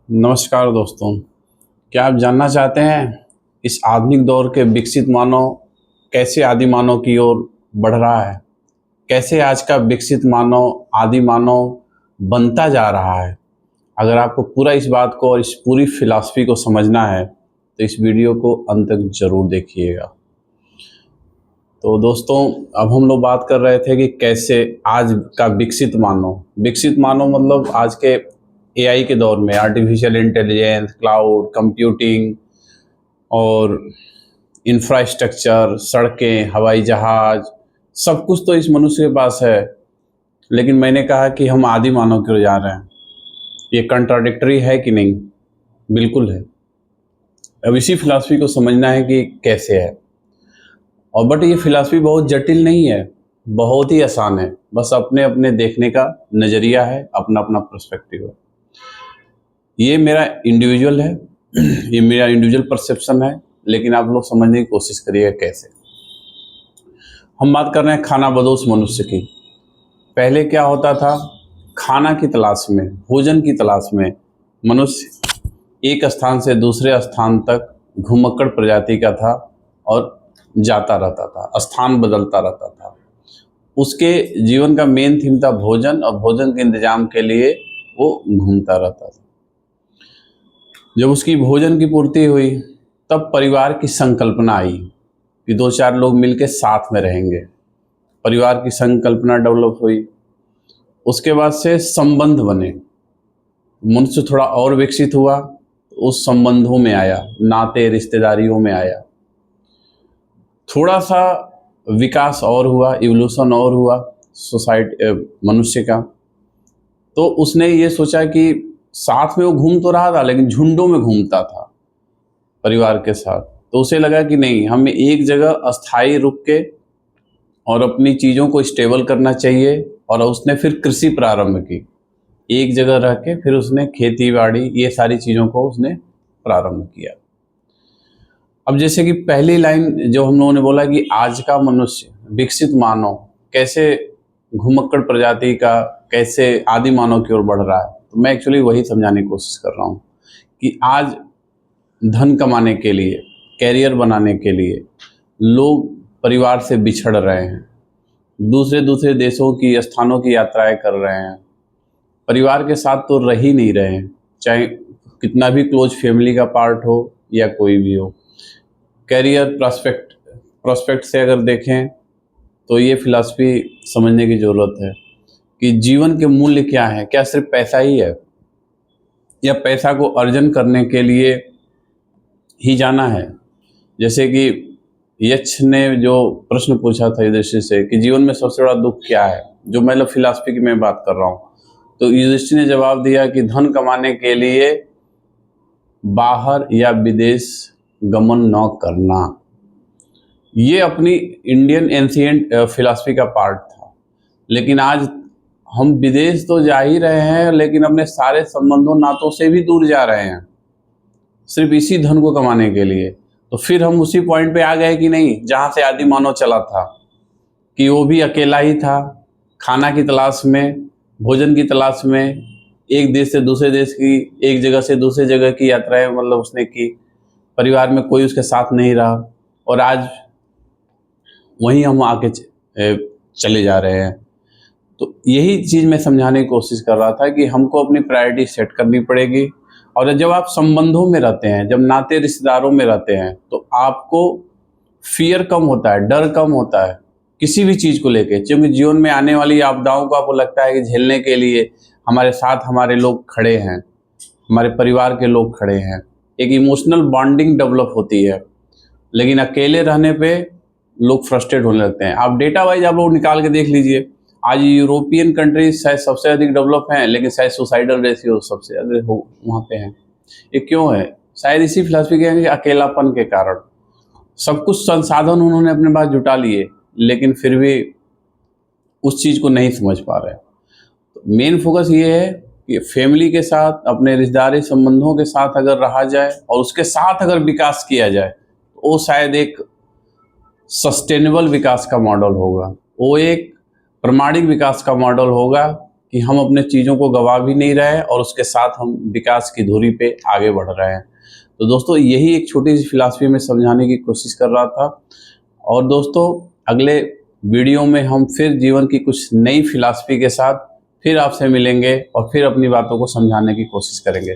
नमस्कार दोस्तों। क्या आप जानना चाहते हैं इस आधुनिक दौर के विकसित मानव कैसे आदि मानव की ओर बढ़ रहा है? कैसे आज का विकसित मानव आदि मानव बनता जा रहा है? अगर आपको पूरा इस बात को और इस पूरी फिलॉसफी को समझना है तो इस वीडियो को अंत तक जरूर देखिएगा। तो दोस्तों, अब हम लोग बात कर रहे थे कि कैसे आज का विकसित मानव मतलब आज के एआई के दौर में आर्टिफिशियल इंटेलिजेंस, क्लाउड कंप्यूटिंग और इंफ्रास्ट्रक्चर, सड़कें, हवाई जहाज, सब कुछ तो इस मनुष्य के पास है। लेकिन मैंने कहा कि हम आदि मानव की ओर जा रहे हैं। ये कंट्राडिक्टरी है कि नहीं? बिल्कुल है। अब इसी फिलॉसफी को समझना है कि कैसे है। और बट ये फिलॉसफी बहुत जटिल नहीं है, बहुत ही आसान है। बस अपने अपने देखने का नज़रिया है, अपना अपना पर्सपेक्टिव है। ये मेरा इंडिविजुअल है ये मेरा इंडिविजुअल परसेप्शन है, लेकिन आप लोग समझने की कोशिश करिएगा कैसे। हम बात कर रहे हैं खाना बदोश मनुष्य की। पहले क्या होता था? खाना की तलाश में, भोजन की तलाश में मनुष्य एक स्थान से दूसरे स्थान तक घुमक्कड़ प्रजाति का था और जाता रहता था, स्थान बदलता रहता था। उसके जीवन का मेन थीम था भोजन, और भोजन के इंतजाम के लिए वो घूमता रहता था। जब उसकी भोजन की पूर्ति हुई तब परिवार की संकल्पना आई कि दो चार लोग मिलकर साथ में रहेंगे। परिवार की संकल्पना डेवलप हुई। उसके बाद से संबंध बने। मनुष्य थोड़ा और विकसित हुआ, उस संबंधों में आया, नाते रिश्तेदारियों में आया। थोड़ा सा विकास और हुआ, इवोल्यूशन और हुआ सोसाइटी मनुष्य का। तो उसने ये सोचा कि साथ में वो घूम तो रहा था लेकिन झुंडों में घूमता था परिवार के साथ। तो उसे लगा कि नहीं, हमें एक जगह अस्थायी रुक के और अपनी चीज़ों को स्टेबल करना चाहिए। और उसने फिर कृषि प्रारंभ की। एक जगह रह के फिर उसने खेती बाड़ी ये सारी चीज़ों को उसने प्रारंभ किया। अब जैसे कि पहली लाइन जो हम लोगों ने बोला कि आज का मनुष्य विकसित मानव कैसे घुमक्कड़ प्रजाति का, कैसे आदि मानव की ओर बढ़ रहा है, तो मैं एक्चुअली वही समझाने की कोशिश कर रहा हूँ कि आज धन कमाने के लिए, कैरियर बनाने के लिए लोग परिवार से बिछड़ रहे हैं, दूसरे दूसरे देशों की स्थानों की यात्राएं कर रहे हैं। परिवार के साथ तो रह ही नहीं रहे हैं, चाहे कितना भी क्लोज फैमिली का पार्ट हो या कोई भी हो। कैरियर प्रोस्पेक्ट से अगर देखें तो ये फिलॉसफी समझने की ज़रूरत है कि जीवन के मूल्य क्या है। क्या सिर्फ पैसा ही है, या पैसा को अर्जन करने के लिए ही जाना है? जैसे कि यक्ष ने जो प्रश्न पूछा था युधिष्ठिर से कि जीवन में सबसे बड़ा दुख क्या है, जो मतलब फिलॉसफी की मैं बात कर रहा हूँ, तो युधिष्ठिर ने जवाब दिया कि धन कमाने के लिए बाहर या विदेश गमन न करना। ये अपनी इंडियन एंशिएंट फिलॉसफी का पार्ट था। लेकिन आज हम विदेश तो जा ही रहे हैं, लेकिन अपने सारे संबंधों नातों से भी दूर जा रहे हैं सिर्फ इसी धन को कमाने के लिए। तो फिर हम उसी पॉइंट पे आ गए कि नहीं, जहाँ से आदि मानव चला था, कि वो भी अकेला ही था, खाना की तलाश में, भोजन की तलाश में, एक देश से दूसरे देश की, एक जगह से दूसरे जगह की यात्राएं मतलब उसने की। परिवार में कोई उसके साथ नहीं रहा, और आज वहीं हम आके चले जा रहे हैं। तो यही चीज़ मैं समझाने की कोशिश कर रहा था कि हमको अपनी प्रायोरिटी सेट करनी पड़ेगी। और जब आप संबंधों में रहते हैं, जब नाते रिश्तेदारों में रहते हैं, तो आपको फियर कम होता है, डर कम होता है किसी भी चीज़ को लेके। क्योंकि जीवन में आने वाली आपदाओं को आपको लगता है कि झेलने के लिए हमारे साथ हमारे लोग खड़े हैं, हमारे परिवार के लोग खड़े हैं। एक इमोशनल बॉन्डिंग डेवलप होती है। लेकिन अकेले रहने पे लोग फ्रस्ट्रेट होने लगते हैं। आप डेटा वाइज आप लोग निकाल के देख लीजिए, आज यूरोपियन कंट्रीज शायद सबसे अधिक डेवलप हैं, लेकिन शायद सुसाइडल रेशियो सबसे अधिक वहाँ पे हैं। ये क्यों है? शायद इसी फिलॉसफी के कि अकेलापन के कारण। सब कुछ संसाधन उन्होंने अपने पास जुटा लिए, लेकिन फिर भी उस चीज़ को नहीं समझ पा रहे। तो मेन फोकस ये है कि फैमिली के साथ, अपने रिश्तेदारी संबंधों के साथ अगर रहा जाए और उसके साथ अगर विकास किया जाए, तो वो शायद एक सस्टेनेबल विकास का मॉडल होगा। वो एक प्रामाणिक विकास का मॉडल होगा कि हम अपने चीज़ों को गवा भी नहीं रहे और उसके साथ हम विकास की धुरी पे आगे बढ़ रहे हैं। तो दोस्तों यही एक छोटी सी फिलॉसफी में समझाने की कोशिश कर रहा था। और दोस्तों अगले वीडियो में हम फिर जीवन की कुछ नई फिलॉसफी के साथ फिर आपसे मिलेंगे और फिर अपनी बातों को समझाने की कोशिश करेंगे।